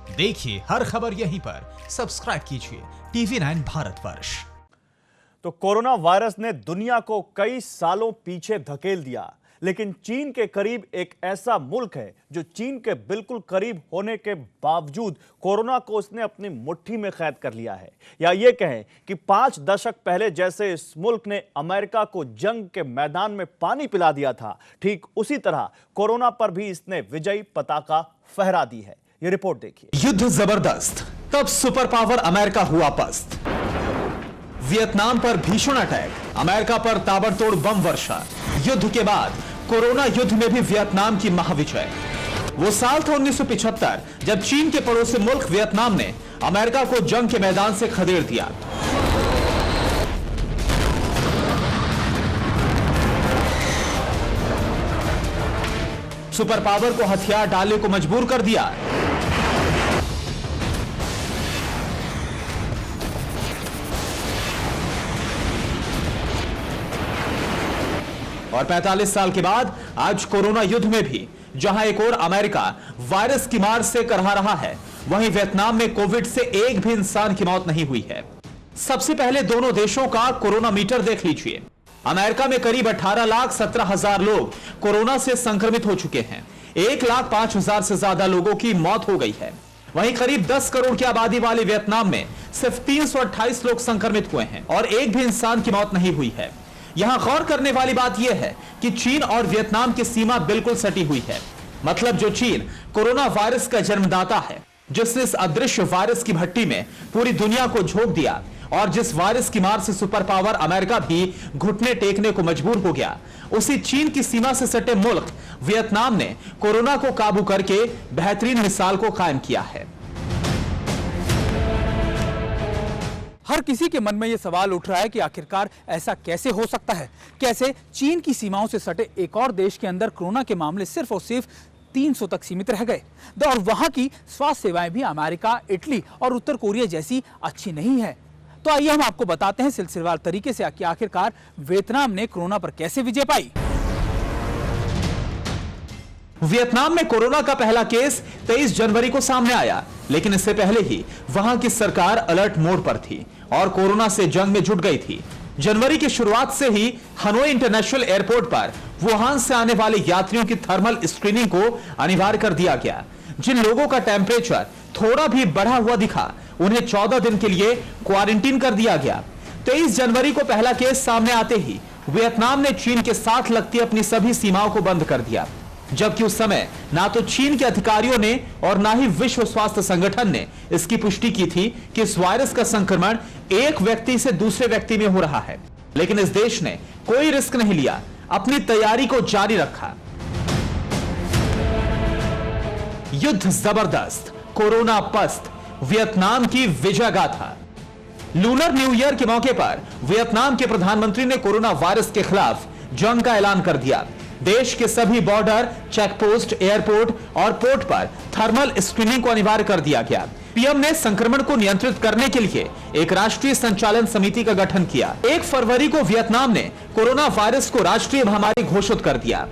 देखिए हर खबर यहीं पर, सब्सक्राइब कीजिए TV9 भारतवर्ष। तो कोरोना वायरस ने दुनिया को कई सालों पीछे धकेल दिया, लेकिन चीन के करीब एक ऐसा मुल्क है जो चीन के बिल्कुल करीब होने के बावजूद कोरोना को उसने अपनी मुट्ठी में कैद कर लिया है। या ये कहें कि 5 दशक पहले जैसे इस मुल्क ने अमेरिका को जंग के मैदान में पानी पिला दिया था, ठीक उसी तरह कोरोना पर भी इसने विजयी पताका फहरा दी है। ये रिपोर्ट देखिए। युद्ध जबरदस्त, तब सुपर पावर अमेरिका हुआ पस्त। वियतनाम पर भीषण अटैक, अमेरिका पर ताबड़तोड़ बम वर्षा। युद्ध के बाद कोरोना युद्ध में भी वियतनाम की महाविजय। वो साल था 1975, जब चीन के पड़ोसी मुल्क वियतनाम ने अमेरिका को जंग के मैदान से खदेड़ दिया। सुपर पावर को हथियार डालने को मजबूर कर दिया। और 45 साल के बाद आज कोरोना युद्ध में भी जहां एक और अमेरिका वायरस की मार से करहा रहा है, वहीं वियतनाम में कोविड से एक भी इंसान की मौत नहीं हुई है। सबसे पहले दोनों देशों का कोरोना मीटर देख लीजिए। अमेरिका में करीब 18,17,000 लोग कोरोना से संक्रमित हो चुके हैं। 1,05,000 से ज्यादा लोगों की मौत हो गई है। वहीं करीब 10 करोड़ की आबादी वाले वियतनाम में सिर्फ 328 लोग संक्रमित हुए हैं और एक भी इंसान की मौत नहीं हुई है। यहां गौर करने वाली बात यह है कि चीन और वियतनाम की सीमा बिल्कुल सटी हुई है। मतलब जो चीन कोरोना वायरस का जन्मदाता है, जिसने इस अदृश्य वायरस की भट्टी में पूरी दुनिया को झोंक दिया और जिस वायरस की मार से सुपर पावर अमेरिका भी घुटने टेकने को मजबूर हो गया, उसी चीन की सीमा से सटे मुल्क वियतनाम ने कोरोना को काबू करके बेहतरीन मिसाल को कायम किया है। हर किसी के मन में यह सवाल उठ रहा है कि आखिरकार ऐसा कैसे हो सकता है? कैसे चीन की सीमाओं से सटे एक और देश के अंदर कोरोना के मामले सिर्फ और सिर्फ 300 तक सीमित रह गए और वहां की स्वास्थ्य सेवाएं भी अमेरिका, इटली और उत्तर कोरिया जैसी अच्छी नहीं है। तो आइए हम आपको बताते हैं सिलसिलेवार तरीके से कि आखिरकार वियतनाम ने कोरोना पर कैसे विजय पाई। वियतनाम में कोरोना का पहला केस 23 जनवरी को सामने आया, लेकिन इससे पहले ही वहां की सरकार अलर्ट मोड पर थी और कोरोना से जंग में जुट गई थी। जनवरी की शुरुआत से ही हनोई इंटरनेशनल एयरपोर्ट पर वुहान से आने वाले यात्रियों की थर्मल स्क्रीनिंग को अनिवार्य कर दिया गया। जिन लोगों का टेम्परेचर थोड़ा भी बढ़ा हुआ दिखा, उन्हें 14 दिन के लिए क्वारंटीन कर दिया गया। 23 जनवरी को पहला केस सामने आते ही वियतनाम ने चीन के साथ लगती अपनी सभी सीमाओं को बंद कर दिया, जबकि उस समय ना तो चीन के अधिकारियों ने और ना ही विश्व स्वास्थ्य संगठन ने इसकी पुष्टि की थी कि इस वायरस का संक्रमण एक व्यक्ति से दूसरे व्यक्ति में हो रहा है। लेकिन इस देश ने कोई रिस्क नहीं लिया, अपनी तैयारी को जारी रखा। युद्ध जबरदस्त, कोरोना पस्त, वियतनाम की विजय गाथा। लूनर न्यू ईयर के मौके पर वियतनाम के प्रधानमंत्री ने कोरोना वायरस के खिलाफ जंग का ऐलान कर दिया। देश के सभी बॉर्डर, चेकपोस्ट, एयरपोर्ट और पोर्ट पर थर्मल स्क्रीनिंग को अनिवार्य कर दिया गया। पीएम ने संक्रमण को नियंत्रित करने के लिए एक राष्ट्रीय संचालन समिति का गठन किया। 1 फरवरी को वियतनाम ने कोरोना वायरस को राष्ट्रीय महामारी घोषित कर दिया।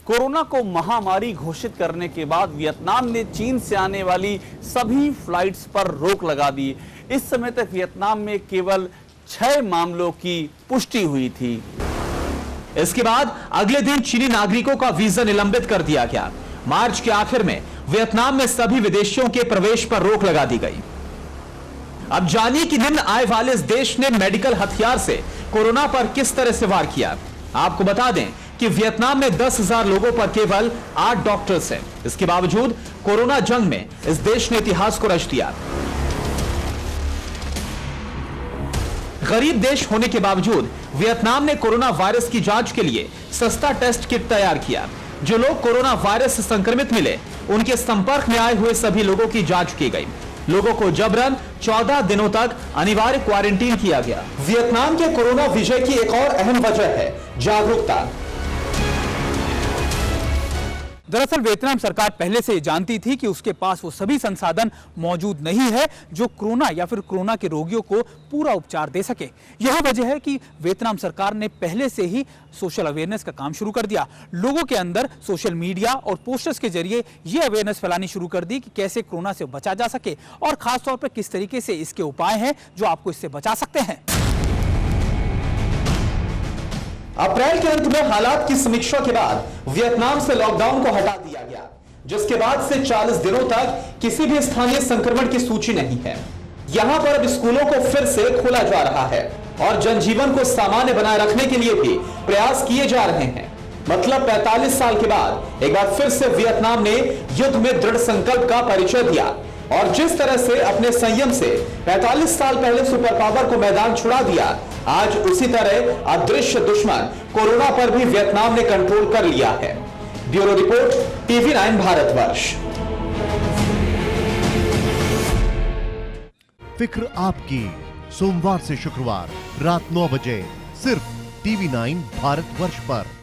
कोरोना को महामारी घोषित करने के बाद वियतनाम ने चीन से आने वाली सभी फ्लाइट्स पर रोक लगा दी। इस समय तक वियतनाम में केवल 6 मामलों की पुष्टि हुई थी। इसके बाद अगले दिन चीनी नागरिकों का वीजा निलंबित कर दिया गया। मार्च के आखिर में वियतनाम में सभी विदेशियों के प्रवेश पर रोक लगा दी गई। अब जानिए कि निम्न आय वाले इस देश ने मेडिकल हथियार से कोरोना पर किस तरह से वार किया। आपको बता दें कि वियतनाम में 10,000 लोगों पर केवल 8 डॉक्टर्स हैं। इसके बावजूद कोरोना जंग में इस देश ने इतिहास को रच दिया। गरीब देश होने के बावजूद वियतनाम ने कोरोना वायरस की जांच के लिए सस्ता टेस्ट किट तैयार किया। जो लोग कोरोना वायरस से संक्रमित मिले, उनके संपर्क में आए हुए सभी लोगों की जांच की गई। लोगों को जबरन 14 दिनों तक अनिवार्य क्वारंटीन किया गया। वियतनाम के कोरोना विजय की एक और अहम वजह है जागरूकता। दरअसल वियतनाम सरकार पहले से जानती थी कि उसके पास वो सभी संसाधन मौजूद नहीं है जो कोरोना या फिर कोरोना के रोगियों को पूरा उपचार दे सके। यह वजह है कि वियतनाम सरकार ने पहले से ही सोशल अवेयरनेस का काम शुरू कर दिया। लोगों के अंदर सोशल मीडिया और पोस्टर्स के जरिए ये अवेयरनेस फैलानी शुरू कर दी कि कैसे कोरोना से बचा जा सके और खासतौर पर किस तरीके से इसके उपाय हैं जो आपको इससे बचा सकते हैं। अप्रैल के अंत में हालात की समीक्षा के बाद वियतनाम से लॉकडाउन को हटा दिया गया, जिसके बाद से 40 दिनों तक किसी भी स्थानीय संक्रमण की सूची नहीं है। यहां पर अब स्कूलों को फिर से खोला जा रहा है और जनजीवन को सामान्य बनाए रखने के लिए भी प्रयास किए जा रहे हैं। मतलब 45 साल के बाद एक बार फिर से वियतनाम ने युद्ध में दृढ़ संकल्प का परिचय दिया और जिस तरह से अपने संयम से 45 साल पहले सुपर पावर को मैदान छुड़ा दिया, आज उसी तरह अदृश्य दुश्मन कोरोना पर भी वियतनाम ने कंट्रोल कर लिया है। Bureau report, TV9 Bharatvarsh. फिक्र आपकी, सोमवार से शुक्रवार रात 9 बजे सिर्फ TV9 भारतवर्ष पर।